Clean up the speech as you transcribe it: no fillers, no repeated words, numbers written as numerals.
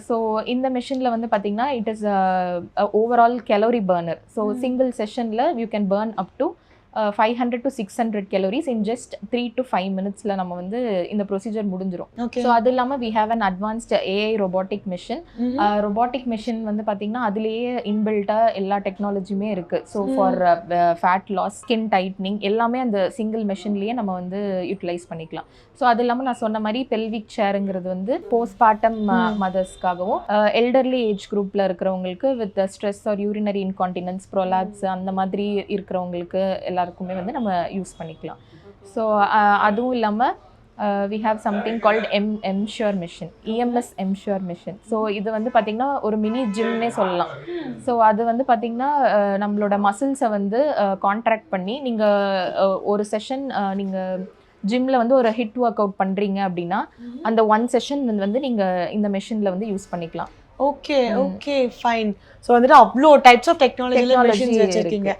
So இந்த மிஷினில் வந்து பார்த்தீங்கன்னா it is overall calorie burner. So single செஷனில் you can burn up to 500 to 600 calories in just 3 to 5 minutesல நம்ம வந்து இந்த ப்ரொசீஜர் முடிஞ்சிரும். ஸோ அது இல்லாமல் we have an advanced AI robotic machine. robotic machine வந்து பார்த்தீங்கன்னா அதுலேயே இன்பில்ட்டாக எல்லா டெக்னாலஜியுமே இருக்கு. So for fat loss, skin tightening எல்லாமே அந்த சிங்கிள் மெஷின்லேயே நம்ம வந்து யூட்டிலைஸ் பண்ணிக்கலாம். ஸோ அது இல்லாமல் நான் சொன்ன மாதிரி பெல்விக் சேருங்கிறது வந்து போஸ்ட்மார்ட்டம் மதர்ஸ்க்காகவும் எல்டர்லி ஏஜ் குரூப்பில் இருக்கிறவங்களுக்கு with stress R urinary incontinence, prolapse அந்த மாதிரி இருக்கிறவங்களுக்கு எல்லாருக்குமே வந்து நம்ம யூஸ் பண்ணிக்கலாம். ஸோ அதுவும் இல்லாமல் we have something called M-Sure machine, EMS M-Sure machine. So இது வந்து பார்த்திங்கன்னா ஒரு மினி ஜிம்னே சொல்லலாம். ஸோ அது வந்து பார்த்திங்கன்னா நம்மளோட மசில்ஸை வந்து கான்ட்ராக்ட் பண்ணி நீங்கள் ஒரு செஷன் நீங்கள் ஜிம்மில் வந்து ஒரு ஹிட் ஒர்க் அவுட் பண்ணுறீங்க அப்படின்னா அந்த ஒன் செஷன் வந்து நீங்கள் இந்த மெஷினில் வந்து யூஸ் பண்ணிக்கலாம். Okay okay fine. ஸோ வந்துட்டு அவ்வளோ டைப்ஸ் ஆஃப் டெக்னாலஜி வச்சிருக்கீங்க.